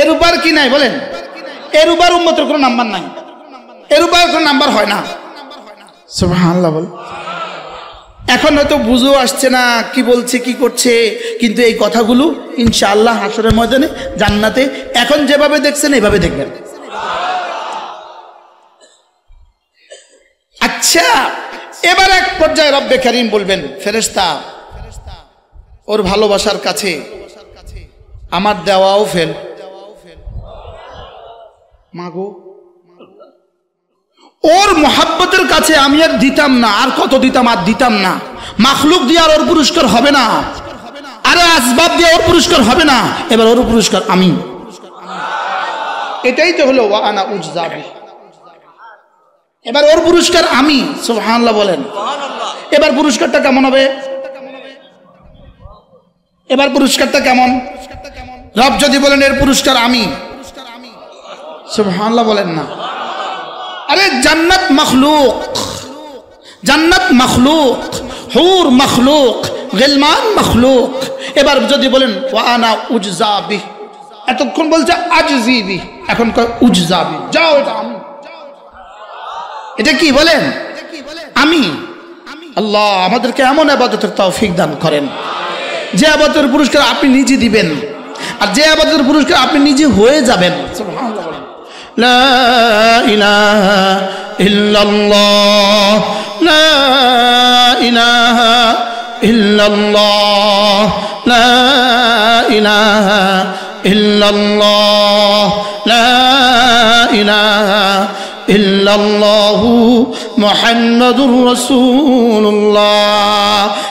এর উপর কি নাই বলেন? এর উপর উম্মতের কোনো নাম্বার নাই, এর উপর কোনো নাম্বার হয় না। সুবহানাল্লাহ বল। এখন হয়তো বুঝো আসছে না কি বলছে কি করছে, কিন্তু এই কথাগুলো ইনশাআল্লাহ হাসরের ময়দানে জান্নাতে এখন যেভাবে দেখছেন এইভাবে দেখবেন। আচ্ছা, এবার এক পর্যায়ে রব্বে কারীম বলবেন, ফেরেশতা ওর ভালোবাসার কাছে আমার দেওয়াও ফেল। মাগো, ওর মোহাব্বতের কাছে আমি আর দিতাম না, আর কত দিতাম, আর দিতাম না। মাখলুক দিয়ে আর ওর পুরস্কার হবে না, আরে আসবাব দিয়ে ওর পুরস্কার হবে না, এবার ওর পুরস্কার আমি। এটাই তো হলো ওয়া আনা উজজাবি। এবার ওর পুরস্কার আমি। সুবহানাল্লাহ বলেন। এবার পুরস্কারটা কেমন হবে? এবার পুরস্কারটা কেমন? রব যদি বলেন এর পুরস্কার আমি, সুবহানাল্লাহ বলেন না। আরে জান্নাত মখলুক, জান্নাত মখলুক, হুর মখলুক, গিলমান মখলুক। এবার যদি বলেন ওয়া আনা উজজাবি, এতক্ষণ বলছে আজজিবি, এখন কয় উজজাবি। যাও, এটা আমি। এটা কি বলেন? আমি। আল্লাহ আমাদেরকে এমন ইবাদতের তৌফিক দান করেন যে ইবাদতের পুরস্কার আপনি নিজে দিবেন, আর যে ইবাদতের পুরস্কার আপনি নিজে হয়ে যাবেন। সুবহানাল্লাহ বলেন। লা ইলাহা ইল্লাল্লাহ, লা ইলাহা ইল্লাল্লাহ, লা ইলাহা ইল্লাল্লাহ, লা ইলাহা ইল্লাল্লাহু মুহাম্মাদুর রাসূলুল্লাহ।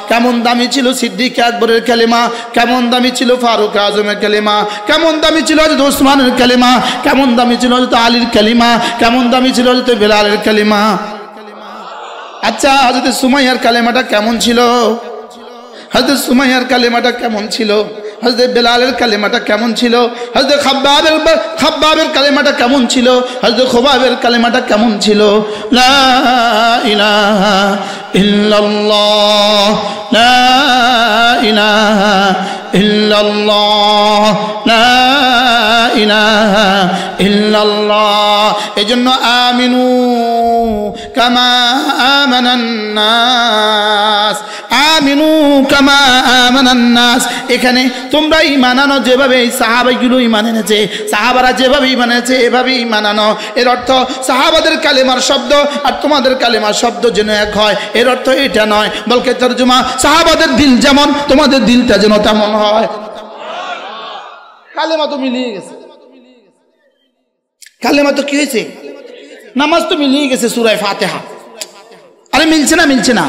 কেমন দামি ছিল সিদ্দিক আকবরের কালেমা, কেমন দামি ছিল ফারুক আজমের কালেমা, কেমন দামি ছিল হযরত ওসমানের কালেমা, কেমন দামি ছিল হযরত আলীর কালেমা, কেমন দামি ছিল হযরত বেলালের কালেমা। আচ্ছা, হযরত সুমাইয়ার কালেমাটা কেমন ছিল? হযরত সুমাইয়ার কালেমাটা কেমন ছিল? হযরত বেলালের কালেমাটা কেমন ছিল? হযরত খাব্বাবের কালেমাটা কেমন ছিল? হযরত খুবাবের কালেমাটা কেমন ছিল? লা ইলাহা ইল্লাল্লাহ, লা ইলাহা ইল্লাল্লাহ, লা ইলাহা ইল্লাল্লাহ। এজন্য আমিনু কামা আমানান নাস, আমিনু কামা আমানান নাস। এখানে তোমরা ঈমান আনো যেভাবে এই সাহাবাগুলো ঈমান এনেছে, সাহাবারা যেভাবে ঈমান এনেছে এভাবেই ঈমান আনো। এর অর্থ সাহাবাদের কালেমার শব্দ আর তোমাদের কালেমার শব্দ যেন এক হয়, এর অর্থ এটা নয়, বলকে তরজমা সাহাবাদের দিল যেমন তোমাদের দিলটা যেন তেমন হয়। কালেমা তো মিলিয়ে গেছে, কালেমা তো কি হয়েছে? নামাজ তো মিলিয়ে গেছে সূরা ফাতিহা। আরে মিলছে না, মিলছে না।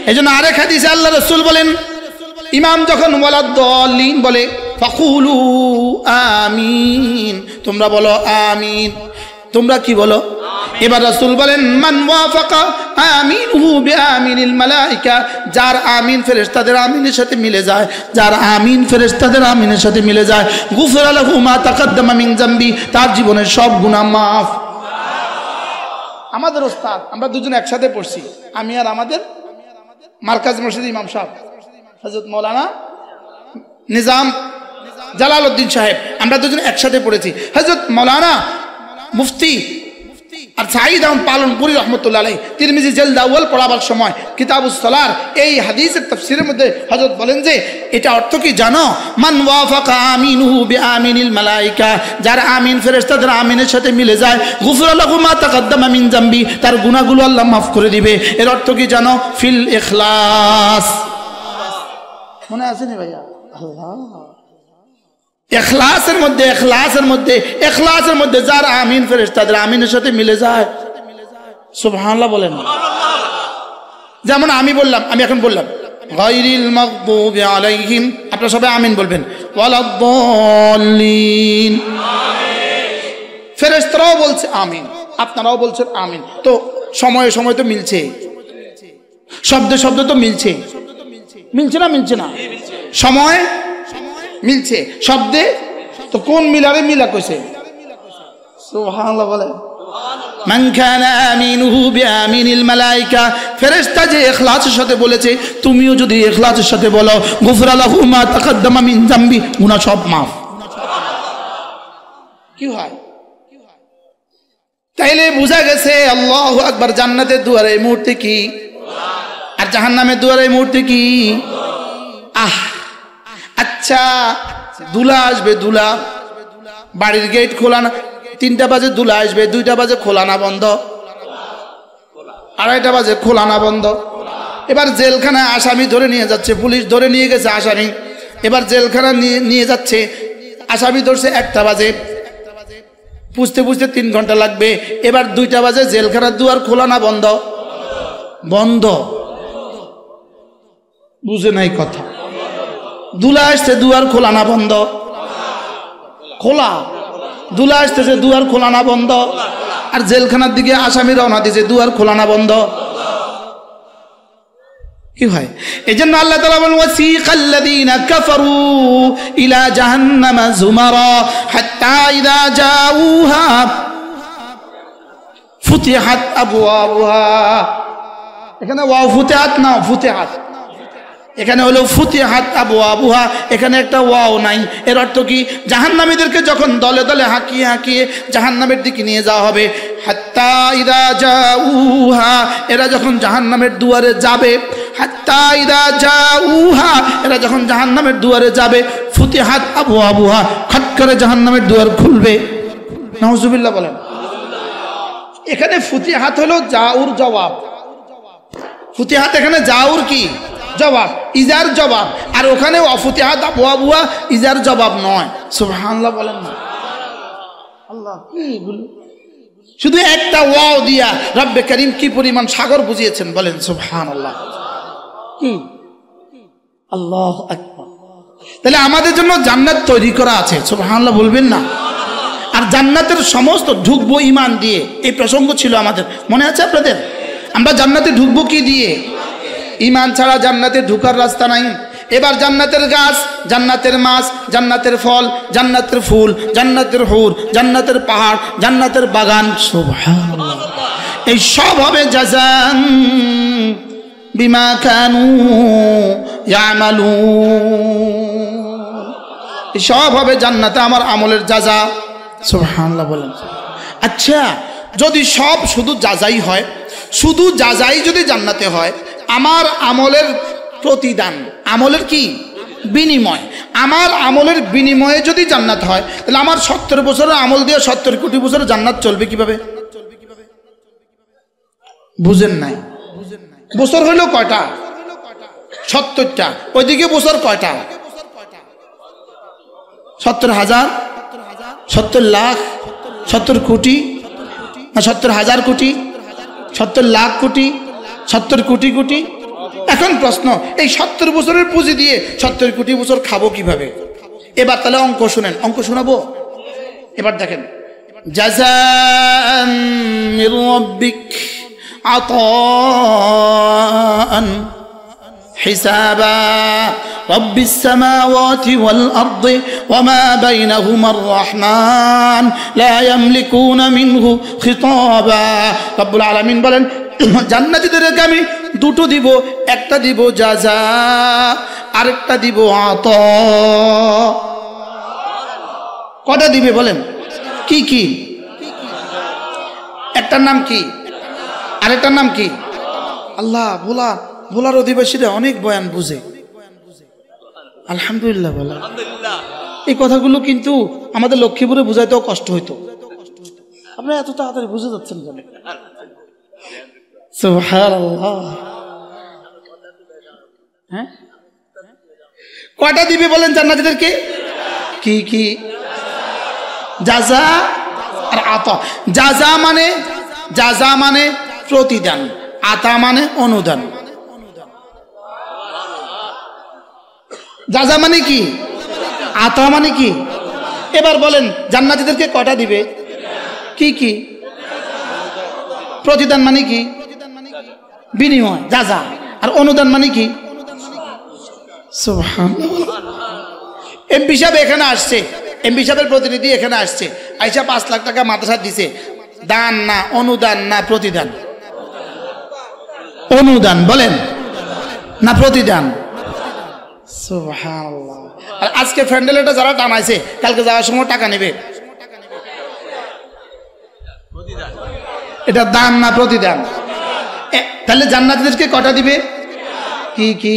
এজন্য আরেক হাদিসে আল্লাহ রাসূল বলেন, ইমাম যখন ওয়ালাদ-দাল্লিন বলে ফাকুলু আমিন, তোমরা বলো আমিন। তোমরা কি বলো? এবার রাসূল বলেন মান ওয়াফাকা আমিনহু বিআমিনিল মালাইকা, যার আমিন ফেরেশতাদের আমিনের সাথে মিলে যায়, যার আমিন ফেরেশতাদের আমিনের সাথে মিলে যায়, গুফিরা লাহু মা তাকাদ্দামা মিন যামবি, তার জীবনের সব গুনাহ মাফ। আমাদের ওস্তাদ, আমরা দুজন একসাথে পড়ছি, আমি আর আমাদের মার্কাজ মসজিদ ইমাম সাহেব হযরত মাওলানা নিজাম জালালউদ্দিন সাহেব, আমরা দুজন একসাথে পড়েছি। হযরত মাওলানা মুফতি আর সাঈদ আহমদ পালনপুরি রহমতুল্লাহ আলাইহি তিরমিজি জলদ আউয়াল পড়াবার সময় কিতাবুস সালার এই হাদিসের তাফসীরের মধ্যে হযরত বলেন যে এটা অর্থ কি জানো? মান ওয়াফাকা আমিনুহু বিআমিনিল মালাইকা, যার আমিন ফেরেশতাদের আমিনের সাথে মিলে যায়, গুফিরা লাহু মা তাকাদ্দামা মিন যামবি, তার গুনাহগুলো আল্লাহ মাফ করে দিবে। এর অর্থ কি জানো? ফিল ইখলাস। মনে আছে নি ভাইয়া? আল্লাহ, ইখলাসের মধ্যে, ইখলাসের মধ্যে, ইখলাসের মধ্যে যার আমিন ফেরেশতাদের আমিনের সাথে মিলে যায়। সুবহানাল্লাহ বলেন। যেমন আমি বললাম, আমি এখন বললাম গায়রিল মাগদুবি আলাইহিম, আপনারা সবাই আমিন বলবেন, ওয়ালাদ-দাল্লিন। ফেরেশতারাও বলছে আমিন, আপনারাও বলছেন আমিন। তো সময়ে সময় তো মিলছে, শব্দে শব্দ তো মিলছে, মিলছে না? মিলছে না? সময় মিলছে, শব্দে তো কোন মিলারে মিলা কইছে? সুবহানাল্লাহ বলেন। মান কানা আমিনুহু বিআমিনিল মালাইকা, ফেরেশতা যে ইখলাসের সাথে বলেছে, তুমিও যদি ইখলাসের সাথে বলো, গুফরা লাহু মা তাকাদ্দামা মিন যামবি, গুনাহ সব মাফ। কি হয়? তাইলে বোঝা গেছে আল্লাহু আকবার, জান্নাতের দুয়ার এই মুহূর্তে কি, আর জাহান্নামের দুয়ার এই মুহূর্তে কি? আচ্ছা, দুলা আসবে, দুলা বাড়ির গেট খোলা না, 3টা বাজে দুলা আসবে, 2টা বাজে খোলা না বন্ধ, 2:30 বাজে খোলা না বন্ধ। এবার জেলখানায় আসামি ধরে নিয়ে যাচ্ছে, পুলিশ ধরে নিয়ে গেছে আসামি, এবার জেলখানা নিয়ে যাচ্ছে, আসামি ধরছে 1টা বাজে, পুষতে পুষতে 3 ঘন্টা লাগবে। এবার 2টা বাজে জেলখানার দুয়ার খোলা না বন্ধ? বন্ধ। বুঝে নাই কথা? দুলা আসছে, দুয়ার খোলা না বন্ধ? খোলা। দুলা আসতেছে, দুয়ার খোলা না বন্ধ? আর জেলখানার দিকে আসামি রওনা দিয়েছে, দুয়ার খোলা না বন্ধ? কি হয়? এজন্য আল্লাহ তাআলা বলেন ওয়াসিকাল্লাযীনা কাফারু ইলা জাহান্নামা যুমারা হাত্তা ইযা জাউহা ফুতিহাত আবওয়াবুহা। এখানে ওয়াও ফুতিহাত না, ফুতিহাত, এখানে হলো ফুতিহাত আবওয়াবুহা, এখানে একটা ওয়াও নাই। এর অর্থ কি? জাহান্নামীদেরকে যখন দলে দলে হাঁকিয়ে হাঁকিয়ে জাহান্নামের দিকে নিয়ে যাওয়া হবে, হাত্তা ইযা জাউহা, এরা যখন জাহান্নামের দুয়ারে যাবে, হাত্তা ইযা জাউহা, এরা যখন জাহান্নামের দুয়ারে যাবে, ফুতিহাত আবওয়াবুহা, খট করে জাহান্নামের দুয়ার খুলবে। নাউজুবিল্লাহ বলেন। এখানে ফুতিহাত হলো জাউর জবাব, ফুতিহাত এখানে জাউর কি জবাব, ইজার জবাব, আর ওখানে অফুতিহাত আবওয়াবুহা ইজার জবাব নয়। সুবহানাল্লাহ বলেন না। আল্লাহ কি বল, শুধু একটা ওয়াও দিয়া রব্বে করিম কি পরিমাণ সাগর বুঝিয়েছেন, বলেন সুবহানাল্লাহ। কি আল্লাহু আকবার। তাহলে আমাদের জন্য জান্নাত তৈরি করা আছে, সুবহানাল্লাহ বলবেন না? আর জান্নাতের সমস্ত ঢুকবো ঈমান দিয়ে, এই প্রসঙ্গ ছিল আমাদের, মনে আছে আপনাদের? আমরা জান্নাতে ঢুকবো কি দিয়ে? ঈমান ছাড়া জান্নাতে ঢুকার রাস্তা নাই। এবার জান্নাতের গাছ, জান্নাতের মাছ, জান্নাতের ফল, জান্নাতের ফুল, জান্নাতের হুর, জান্নাতের পাহাড়, জান্নাতের বাগান, সুবহানাল্লাহ, এই সব হবে জাযান বিমা কানু ইয়ামালুন, এই সব হবে জান্নাতে আমার আমলের জাযা। সুবহানাল্লাহ বলেন। আচ্ছা, যদি সব শুধু জাযাই হয়, শুধু জাযাই যদি জান্নাতে হয়, আমার আমলের প্রতিদান, আমলের কি বিনিময়, আমার আমলের বিনিময়ে যদি জান্নাত হয়, তাহলে আমার 70 বছরের আমল দিয়ে 70 কোটি বছরের জান্নাত চলবে কিভাবে? বুঝেন নাই? বছর হইল কয়টা? 70টা। ওইদিকে বছর কয়টা? 70,000, 70 লাখ, 70 কোটি, 70,000 কোটি, 70 লাখ কোটি, 70 কোটি কোটি। এখন প্রশ্ন, এই 70 বছরের পুঁজি দিয়ে 70 কোটি বছর খাবো কিভাবে? এবার তাহলে অঙ্ক শুনেন, অঙ্ক শোনাবো। এবার দেখেন, জাযাআন মির রাব্বিক আতাআন হিসাবা রাব্বিস সামাওয়াতি ওয়াল আরদি ওয়া মা বাইনাহুমার রহমান লা ইয়ামলিকুনা মিনহু খিতাবা। রব্বুল আলামিন বলেন, জান্নাতীদেরকে আমি দুটো দিব, একটা দিব জাযা, আরেকটা দিব আতা। কটা দিবে বলেন? কি কি? একটার নাম কি, আরেকটার নাম কি? আল্লাহ, ভোলার অধিবাসীরা অনেক বয়ান বুঝে, আলহামদুলিল্লাহ বলা। এই কথাগুলো কিন্তু আমাদের লক্ষ্মীপুরে বুঝাইতেও কষ্ট হইতো, আপনারা এত তাড়াতাড়ি বুঝে যাচ্ছেন বলে। সুবহানাল্লাহ। হ্যাঁ, কয়টা দিবে বলেন জান্নাতীদেরকে? কি কি? জাযা আর আতা। জাযা মানে প্রতিদান, আতা মানে অনুদান। জাযা মানে কি, আতা মানে কি? এবার বলেন জান্নাতীদেরকে কয়টা দিবে? কি কি? প্রতিদান মানে কি? বিনিময়, জাযা। আর অনুদান মানে কি? সুবহানাল্লাহ। এমপি সাহেব এখানে আসছে, এমপি সাহেবের প্রতিনিধি এখানে আসছে, আইসা 5 লাখ টাকা মাদ্রাসা দিছে, দান না অনুদান না প্রতিদান? অনুদান বলেন না প্রতিদান? সুবহানাল্লাহ। আর আজকে ফ্যান্ডেলটা যারা টানাইছে, কালকে যাওয়ার সময় টাকা নেবে, এটা দান না প্রতিদান? তাহলে জান্নাতীদেরকে কটা দিবে? কি কি?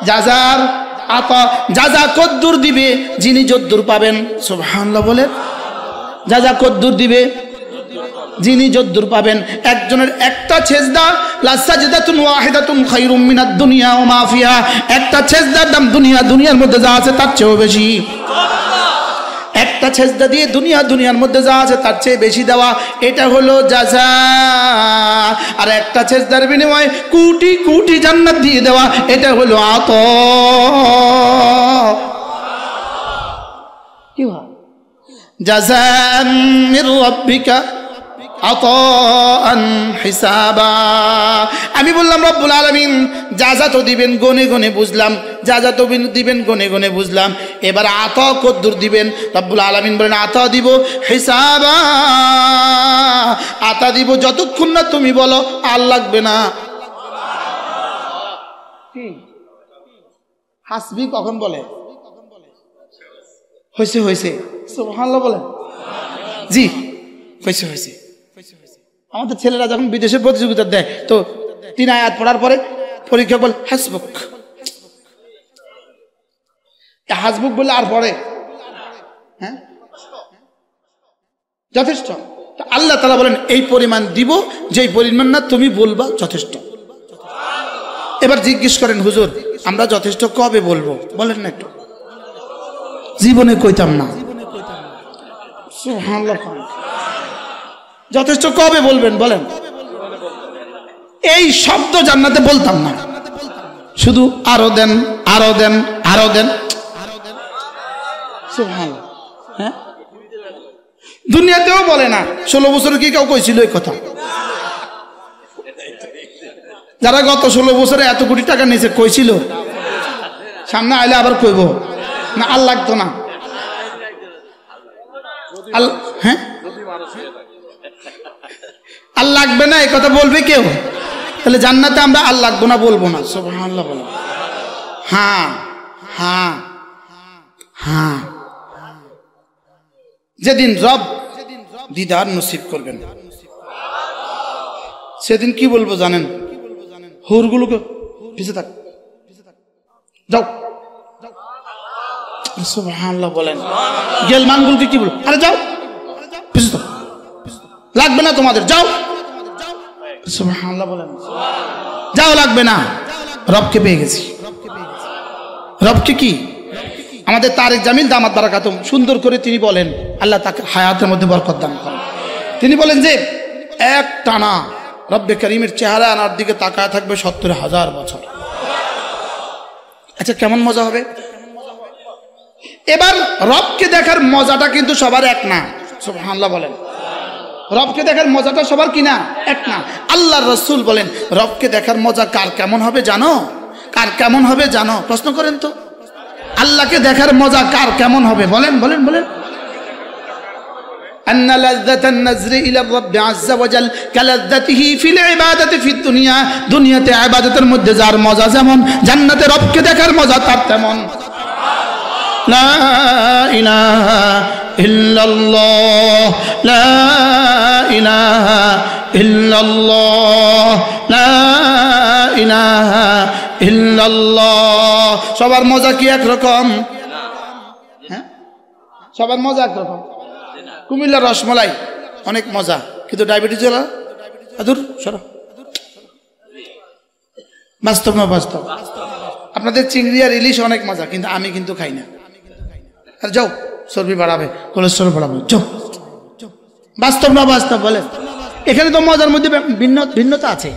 যাজার আতা, যাজা কদ্দুর দিবে? যিনি যদ্দুর পাবেন। সুবহানাল্লাহ বলেন। যাজা কদ্দুর দিবে? যিনি যদ্দুর পাবেন। একজনের একটা সেজদা, লা সাজদাতুন ওয়াহিদাতুন খায়রুম মিনাদ দুনিয়া ওয়া মা ফিহা, একটা সেজদার দাম দুনিয়ার মধ্যে যা আছে তার চেয়েও বেশি। একটা সেজদা দিয়ে দুনিয়ার মধ্যে যা আছে তার চেয়ে বেশি দেওয়া, এটা হলো যাজা। আর একটা সেজদার বিনিময়ে কোটি কোটি জান্নাত দিয়ে দেওয়া, এটা হলো আতা। কি হয়? জাযাআন মির রাব্বিকা আতাআন হিসাবা। আমি বললাম রব্বুল আলামিন যাজা তো দিবেন গনে গনে বুঝলাম, যাজা তো দিবেন গনে গনে বুঝলাম, এবার আতা কদ্দুর দিবেন? রব্বুল আলামিন বলেন আতা দিব হিসাবা, আতা দিব যতক্ষণ না তুমি বলো আর লাগবে না। হাসবি কখন বলে? হয়েছে হয়েছে। সুবহানাল্লাহ বলেন। জি হয়েছে হয়েছে। আমাদের ছেলেরা যখন বিদেশে প্রতিযোগিতা দেয় তো 3 আয়াত পড়ার পরে পরীক্ষা বল হাসবুক, হাসবুক বলে আর পড়ে। হ্যাঁ যথেষ্ট। আল্লাহ তাআলা বলেন এই পরিমাণ দিব যেই পরিমাণ না তুমি বলবা যথেষ্ট। এবার জিজ্ঞেস করেন হুজুর আমরা যথেষ্ট কবে বলবো? বলেন না একটু। জীবনে কইতাম না। সুবহানাল্লাহ। যথেষ্ট কবে বলবেন বলেন? এই শব্দ জান্নাতে বলতাম না, শুধু আরো দেন আরো দেন আরো দেন। সুবহানাল্লাহ। হ্যাঁ দুনিয়াতেও বলে না। 16 বছরে কি কেউ কইছিল এই কথা? যারা গত 16 বছরে এত কোটি টাকা নিয়েছে কইছিল? সামনে আইলে আবার কইব না আর লাগতো না। হ্যাঁ আর লাগবে না এই কথা বলবে কেউ? তাহলে জান্নাতে আমরা আর লাগবো না বলবো না। সুবহানাল্লাহ বলো। হ্যাঁ হ্যাঁ হ্যাঁ। যেদিন রব দিদার নসিব করবেন সেদিন কি বলবো জানেন? হুরগুলোকে পিছে থাক, যাও। সুবহানাল্লাহ বলেন। গেলমানগুলোকে কি বলবো? আরে যাও পিছে থাক, লাগবে না তোমাদের, যাও। সুবহানাল্লাহ বলেন। যাও লাগবে না। রবকে পেয়ে গেছি। রবকে কি? আমাদের তারেক জামিল দামাত বারাকাতুম সুন্দর করে তিনি বলেন, আল্লাহ তাকে হায়াতের মধ্যে বরকত দান করেন। তিনি বলেন যে এক টানা রব্বে করিমের চেহারা আনার দিকে তাকায় থাকবে 70,000 বছর। আচ্ছা কেমন মজা হবে? এবার রবকে দেখার মজাটা কিন্তু সবার এক না। সুবহানাল্লাহ বলেন। রবকে দেখার মজাটা সবার কি না? এক না। আল্লাহর রাসূল বলেন রবকে দেখার মজা কার কেমন হবে জানো? কার কেমন হবে জানো? প্রশ্ন করেন তো। আল্লাহকে দেখার মজা কার কেমন হবে? বলেন বলেন বলেন। أن لذة النظر إلى الرب عز وجل كلذته في العبادة في الدنيا। দুনিয়াতে ইবাদতের মধ্যে যার মজা যেমন, জান্নাতে রবকে দেখার মজা তার তেমন। লা ইলাহা ইল্লাল্লাহ লা ইলাহা ইল্লাল্লাহ লা ইলাহা ইল্লাল্লাহ। সবার মজা কি একরকম? হ্যাঁ সবার মজা একরকম। কুমিল্লার রসমালাই অনেক মজা, কিন্তু ডায়াবেটিস হলো আদুর সরো। বাস্তব না বাস্তব? আপনাদের চিংড়ি আর ইলিশ অনেক মজা, কিন্তু আমি কিন্তু খাই না। আর যাও চর্বি বাড়াবে, কোলেস্টেরল বাড়াবে, যাও। বাস্তব না বাস্তব বলেন? এখানে তো মজার মধ্যে ভিন্নতা আছে,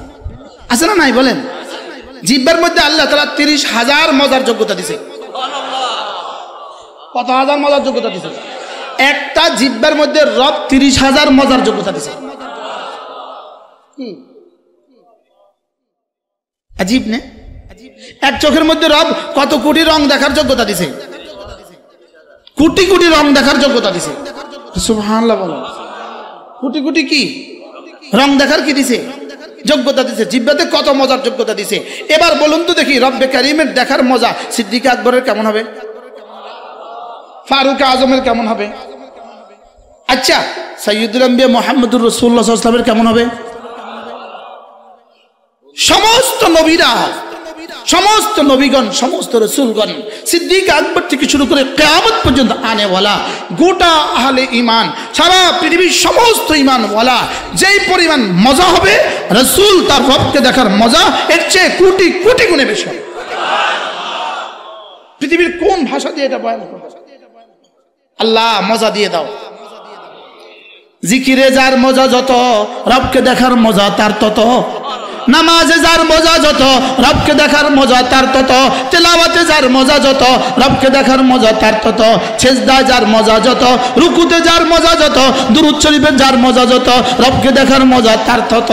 আছে না নাই বলেন? জিহ্বার মধ্যে আল্লাহ তাআলা 30,000 মজার যোগ্যতা দিছে। কত হাজার মজার যোগ্যতা দিছে? একটা জিহ্বার মধ্যে রব 30,000 মজার যোগ্যতা দিছে। আজীব না? এক চোখের মধ্যে রব কত কোটি রং দেখার যোগ্যতা দিছে, কোটি কোটি রং দেখার যোগ্যতা দিছে। সুবহানাল্লাহ বলেন। কোটি কোটি কি রং দেখার কি দিছে? যোগ্যতা দিছে। জিহ্বাতে কত মজার যোগ্যতা দিছে। এবার বলুন তো দেখি রব্বে কারীমের দেখার মজা সিদ্দিক আকবরের কেমন হবে? ফারুক আজমের কেমন হবে? আচ্ছা, সাইয়্যিদুল আম্বিয়া মুহাম্মদুর রাসূলুল্লাহ সাল্লাল্লাহু আলাইহি ওয়াসাল্লামের কেমন হবে? সমস্ত নবীরা, সমস্ত নবীগণ, সমস্ত রাসূলগণ, সিদ্দিক আকবর থেকে শুরু করে কিয়ামত পর্যন্ত আনেওয়ালা গোটা আহলে ঈমান, সারা পৃথিবীর সমস্ত ঈমানওয়ালা যেই পরিমাণ মজা হবে রাসূল তার রবকে দেখার মজা এর চেয়ে কোটি কোটি গুণে বেশি হবে। পৃথিবীর কোন ভাষা দিয়ে এটা বয়ান করবে? আল্লাহ মজা দিয়ে দাও। জিকিরে যার মজা যত, রবকে দেখার মজা তার তত। নামাজে যার মজা যত, রবকে দেখার মজা তার তত। তেলাওয়াতে যার মজা যত, রবকে দেখার মজা তার তত। সেজদায় যার মজা যত, রুকুতে যার মজা যত, দুরূদ শরীফে যার মজা যত, রবকে দেখার মজা তার তত।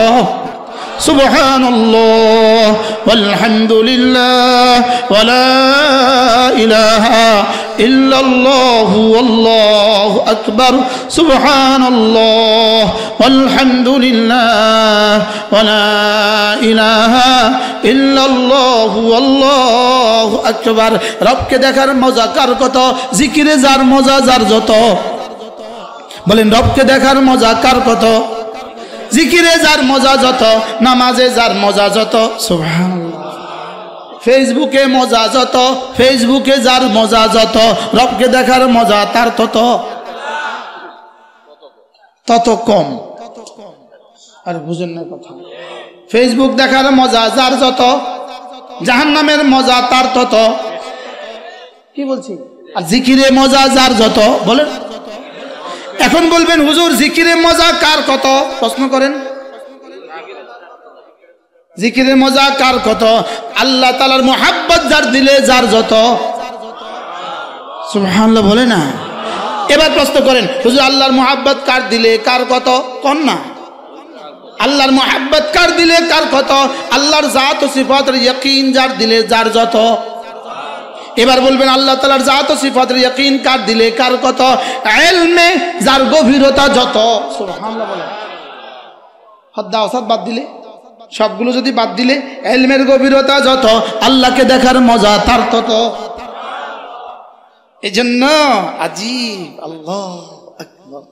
সুবহানাল্লাহ ওয়ালহামদুলিল্লাহ ওয়ালা ইলাহা ইল্লাল্লাহু আল্লাহু আকবার। সুবহানাল্লাহ ওয়ালহামদুলিল্লাহ ওয়ালা ইলাহা ইল্লাল্লাহু আল্লাহু আকবার। রবকে দেখার মজা কার কত, জিকিরে যার মজা যার যত। বলেন রবকে দেখার মজা কার কত, জিকিরে যার মজা যত, নামাজে যার মজা যত। সুবহানাল্লাহ। ফেসবুকে মজা যত, ফেসবুকে যার মজা যত, রবকে দেখার মজা তার তত তত কম। আর বুঝেন না কথা? ফেসবুক দেখার মজা যার যত, জাহান্নামের মজা তার তত। কি বলছি? আর জিকিরে মজা যার যত। বলেন এখন বলবেন হুজুর জিকিরে মজা কার কত? প্রশ্ন করেন জিকিরের মজা কার কত? আল্লাহ তাআলার মুহাব্বত যার দিলে যার যত। সুবহানাল্লাহ বলে না। এবার প্রশ্ন করেন হুজুর আল্লাহর মুহাব্বত কার দিলে কার কত? কোন না আল্লাহর মুহাব্বত কার দিলে কার কত? আল্লাহর জাত ও সিফাতের ইয়াকিন যার দিলে যার যত। এবার বলবেন আল্লাহ তাআলার জাত ও সিফাতের ইয়াকিন কার দিলে কার কত? ইলমে যার গভীরতা যত। সুবহানাল্লাহ বলেন। হদ্দা ওসাদ বাদ দিলে, সবগুলো যদি বাদ দিলে ইলমের গভীরতা যত, আল্লাহকে দেখার মজা তার তত। এজন্য আজীব আল্লাহু আকবার।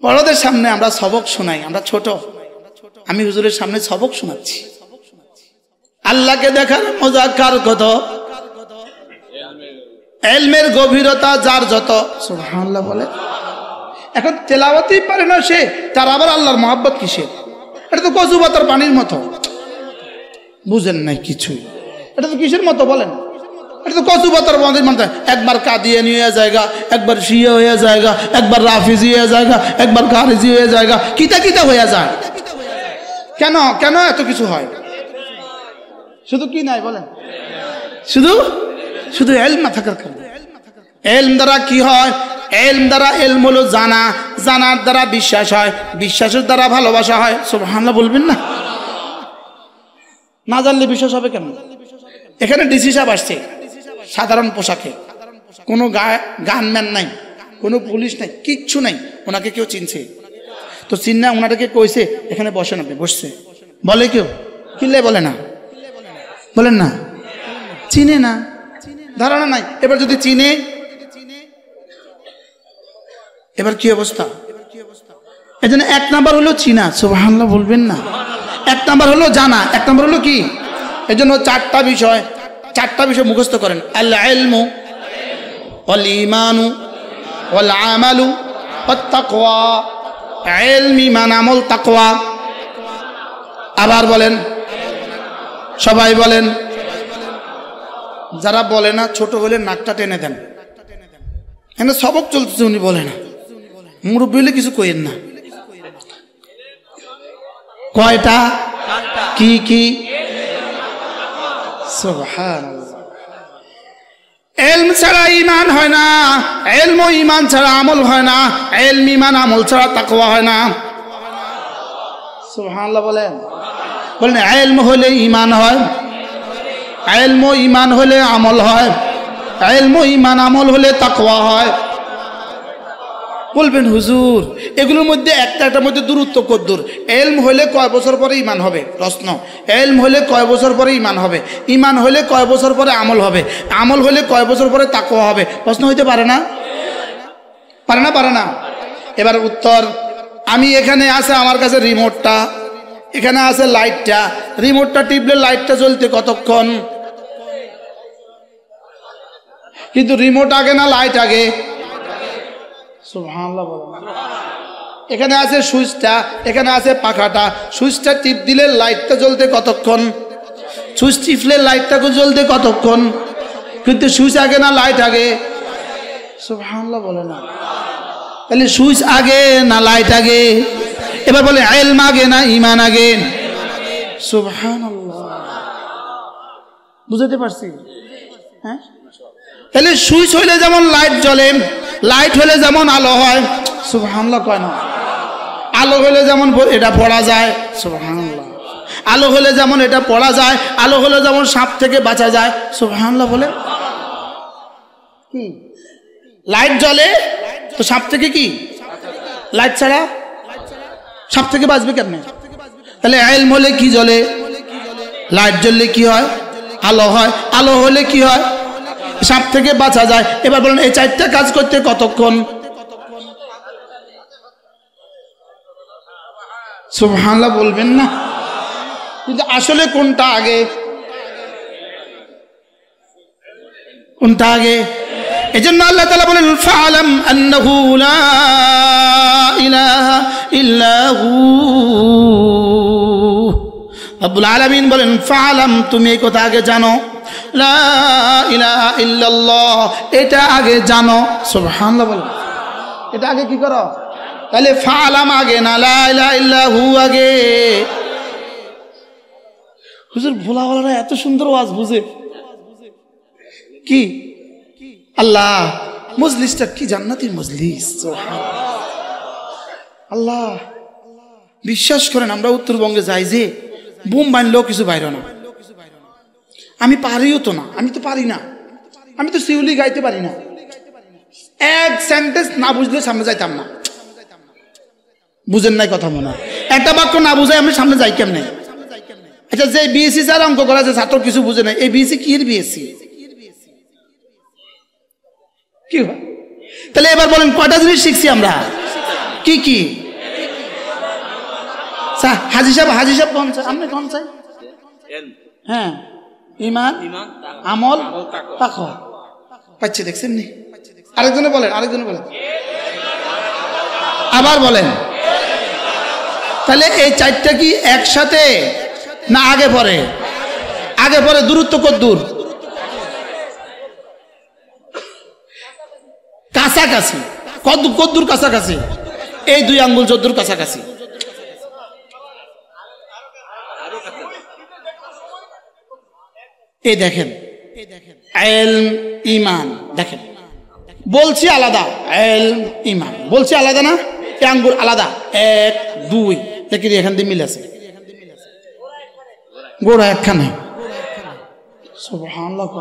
বড়দের সামনে আমরা সবক শোনাই, আমরা ছোট, আমি হুজুরের সামনে সবক শোনাচ্ছি। আল্লাহকে দেখার মজা কার কত? ইলমের গভীরতা যার যত। সুবহানাল্লাহ বলে। এখন তেলাওয়াতই পারে না সে, তার আবার আল্লাহর মহব্বত কিসের? এটা তো কচু পাতার পানির মতো। বুঝেন নাই কিছুই। এটা তো কিসের মতো বলেন? এটা তো কচু পাতার পানির মতো। একবার কাদিয়ানি হয়ে জায়গা, একবার শিয়া হয়ে জায়গা, একবার রাফিজি হয়ে জায়গা, একবার খারিজি হয়ে জায়গা, কিতা কিতা হয়ে যায়। কেন কেন এত কিছু হয়? শুধু কি নাই বলেন? শুধু শুধু ইলম না থাকার কারণে। ইলম দ্বারা কি হয়? ইলম দ্বারা ইলম হলো জানা, জানার দ্বারা বিশ্বাস হয়, বিশ্বাসের দ্বারা ভালোবাসা হয়। সুবহানাল্লাহ বলবেন না? না জানলে বিশ্বাস হবে কেন? এখানে ডিসি সাহেব আসছে সাধারণ পোশাকে, কোনো গানম্যান নাই, কোনো পুলিশ নাই, কিচ্ছু নাই। ওনাকে কেউ চিনছে তো চিন্না, ওনাটাকে কইছে এখানে বসেন, আপনি বসছে। বলে কেউ? কিনলে বলে না, বলেন না, চিনে না, ধারণা নাই। এবার যদি চিনে, এবার কি অবস্থা? এই জন্য এক নাম্বার হলো চিনা। সুবহানাল্লাহ বলবেন না? এক নাম্বার হলো জানা, এক নাম্বার হলো কি? এই জন্য চারটা বিষয় মুখস্থ করেন। আল ইলমু ওয়াল ঈমানু ওয়াল আমালু ওয়াত তাকওয়া। ইলম, ঈমান, আমল, তাকওয়া। আবার বলেন, সবাই বলেন। যারা বলে না ছোট হলে নাকটা টেনে দেন। এখানে সবক চলতেছে, উনি বলে না। মুরব্বী হলে কিছু কইেন না। কয়টা? কি কি? সুবহানাল্লাহ। ইলম ছাড়া ঈমান হয় না, ইলম ও ঈমান ছাড়া আমল হয় না, ইলম, ঈমান, আমল ছাড়া তাকওয়া হয় না। সুবহানাল্লাহ বলেন। বলেন ইলম হলে ঈমান হয়, ইলম ও ঈমান হলে আমল হয়, ইলম ও ঈমান, আমল হলে তাকওয়া হয়। বলবেন হুজুর এগুলোর মধ্যে একটার মধ্যে দূরত্ব কদ্দূর? ইলম হলে কয় বছর পরে ঈমান হবে? প্রশ্ন। ইলম হলে কয় বছর পরে ঈমান হবে? ঈমান হলে কয় বছর পরে আমল হবে? আমল হলে কয় বছর পরে তাকওয়া হবে? প্রশ্ন হইতে পারে না? পারে না? পারে না? এবার উত্তর, আমি এখানে আছে আমার কাছে রিমোটটা, এখানে আছে লাইটটা, রিমোটটা টিপলে লাইটটা জ্বলতে কতক্ষণ? কিন্তু রিমোট আগে না লাইট আগে? সুবহানাল্লাহ বলেন। এখানে আছে সুইচটা, এখানে আছে পাখাটা, সুইচটা টিপ দিলে লাইটটা জ্বলতে কতক্ষণ? সুইচ টিপলে লাইটটাকে জ্বলতে কতক্ষণ? কিন্তু সুইচ আগে না লাইট আগে? সুবহানাল্লাহ বলে না। তাহলে সুইচ আগে না লাইট আগে? এবার বলে ইলম আগে না ঈমান আগে? সুবহানাল্লাহ, বুঝতে পারছি? হ্যাঁ, তাহলে সুইচ হইলে যেমন লাইট জ্বলে, লাইট হলে যেমন আলো হয়, সুবহানাল্লাহ কয় না? আলো হলে যেমন এটা পড়া যায়, সুবহানাল্লাহ। আলো হলে যেমন এটা পড়া যায়, আলো হলে যেমন সাপ থেকে বাঁচা যায়, সুবহানাল্লাহ বলে। কি লাইট জ্বলে তো সাপ থেকে কি? লাইট ছাড়া সাপ থেকে বাঁচবে কেমনে? তাহলে ইলম হলে কি জ্বলে? লাইট জ্বললে কি হয়? আলো হয়। আলো হলে কি হয়? সাপ থেকে বাঁচা যায়। এবার বলেন এই চারটা কাজ করতে কতক্ষণ? সুবহানাল্লাহ বলবেন না? কিন্তু আসলে কোনটা আগে? কোনটা আগে? এজন্য আল্লাহ তাআলা বলেন ফাআলাম আন্নাহু লা ইলাহা ইল্লা হু। রব্বুল আলামিন বলেন ফাআলাম, তুমি এই কথা আগে জানো, লা ইলাহা ইল্লাল্লাহ, এটা আগে জানো। সুবহানাল্লাহ বলেন। এটা আগে কি করো? তাহলে ফাআলাম আগে না লা ইলাহা ইল্লা হু আগে? হুজুর ভোলাওয়ালারা এত সুন্দর ওয়াজ বুঝে কি? আল্লাহ মজলিসটা কি জান্নাতের মজলিস। আল্লাহ বিশ্বাস করেন, আমরা উত্তরবঙ্গে যাই যে বোম বানলেও কিছু বাইরে না। আমি পারিও তো না, আমি তো পারি না, আমি তো শিউলি গাইতে পারি না, এক সেন্টেন্স না বুঝলে সামনে যাইতাম না। বুঝেন নাই কথা মনে হয়? একটা বাক্য না বুঝাই আমি সামনে যাই কেমনে? আচ্ছা, যে বিএসসি স্যার অঙ্ক করা যে ছাত্র কিছু বুঝে নাই, এই বিএসসি কি এর বিএসসি? কি হয়? তাহলে এবার বলেন কয়টা জিনিস শিখছি আমরা? কি কি? হাজি সাহেব কোন চাই? আপনি কোন চাই? হ্যাঁ, ঈমান, আমল, তাকওয়া। পাচ্ছে দেখছেন নি? আরেকজনে বলেন, আরেকজনে বলেন, আবার বলেন। তাহলে এই চারটা কি একসাথে না আগে পরে? আগে পরে। দূরত্ব কত দূর? কাছাকাছি। কত দূর কাছাকাছি? এই 2 আঙ্গুল যদ্দূর কাছাকাছি। এই দেখেন ইলম ঈমান, দেখেন বলছি আলাদা, ইলম ঈমান বলছি আলাদা না? এই আঙ্গুল আলাদা, 1 2 দেখি এখান দিয়ে মিল আছে, গোড়া একখানে। সুবহানাল্লাহ।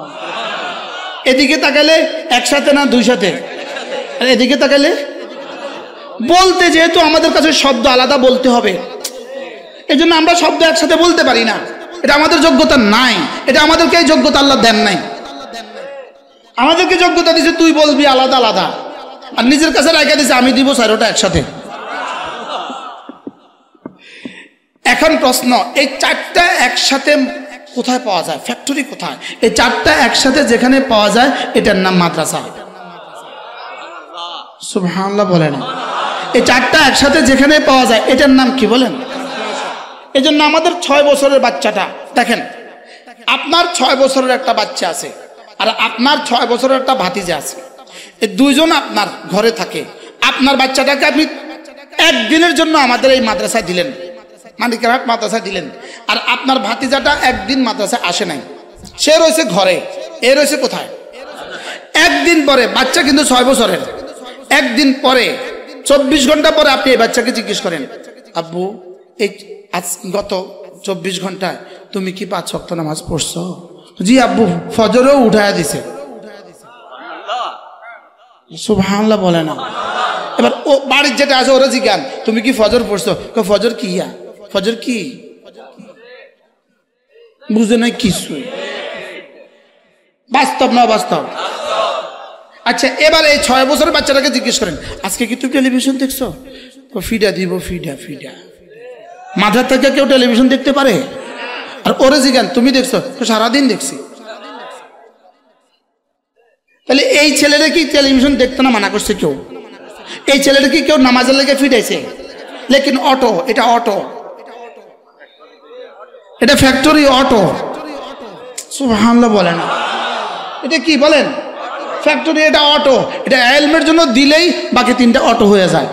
এদিকে তাকালে একসাথে না দুই সাথে? আর এদিকে তাকালে বলতে, যেহেতু আমাদের কাছে শব্দ আলাদা বলতে হবে, এই জন্য আমরা শব্দ একসাথে বলতে পারি না। এটা আমাদের যোগ্যতা নাই, এটা আমাদেরকে এই যোগ্যতা আল্লাহ দেন নাই। আমাদেরকে যোগ্যতা দিয়েছে তুই বলবি আলাদা আলাদা, আর নিজের কাছে রাখা দিয়েছে আমি দিব 4টা একসাথে। এখন প্রশ্ন, এই 4টা একসাথে কোথায় পাওয়া যায়? ফ্যাক্টরি কোথায়? এই 4টা একসাথে যেখানে পাওয়া যায় এটার নাম মাদ্রাসা। সুবহানাল্লাহ বলেন। এই 4টা একসাথে যেখানে পাওয়া যায় এটার নাম কি বলেন? এই জন্য আমাদের 6 বছরের বাচ্চাটা দেখেন, আপনার 6 বছরের একটা বাচ্চা আছে আর আপনার 6 বছরের একটা ভাতিজা আছে। এই দুইজন আপনার ঘরে থাকে। আপনার বাচ্চাটাকে আপনি একদিনের জন্য আমাদের এই মাদ্রাসায় দিলেন, মানিকহাট মাদ্রাসায় দিলেন, আর আপনার ভাতিজাটা একদিন মাদ্রাসায় আসে নাই, সে রয়েছে ঘরে। এ রয়েছে কোথায়? একদিন পরে, বাচ্চা কিন্তু 6 বছরের, একদিন পরে 24 ঘন্টা পরে আপনি এই বাচ্চাকে জিজ্ঞেস করেন, আব্বু এই আজ গত 24 ঘন্টায় তুমি কি 5 ওয়াক্ত নামাজ পড়ছো? জি আব্বু, ফজরও উঠায়া দিছে। সুবহানাল্লাহ বলে না। এবার ও বাড়ির যেটা আছে ওরা জিজ্ঞান, তুমি কি ফজর পড়ছো? ফজর কি? ফজর কি বুঝে নাই কিছু। বাস্তব না বাস্তব? আচ্ছা এবার এই 6 বছরের বাচ্চাটাকে জিজ্ঞেস করেন, আজকে কি তুমি টেলিভিশন দেখছো? ফিডা দিব, ফিডা ফিডা। মাথার থেকে কেউ টেলিভিশন দেখতে পারে? আর ওরে জিজ্ঞান তুমি দেখছো? সারাদিন দেখছি। তাহলে এই ছেলেটা কি টেলিভিশন দেখতে না মানা করছে কেউ? এই ছেলেটা কি কেউ নামাজের লেগে ফিটাইছে? লেকিন অটো, এটা অটো, এটা ফ্যাক্টরি অটো। সুবহানাল্লাহ বলেন, এটা কি বলেন? ফ্যাক্টরি, এটা অটো। এটা এলমের জন্য দিলেই বাকি 3টা অটো হয়ে যায়।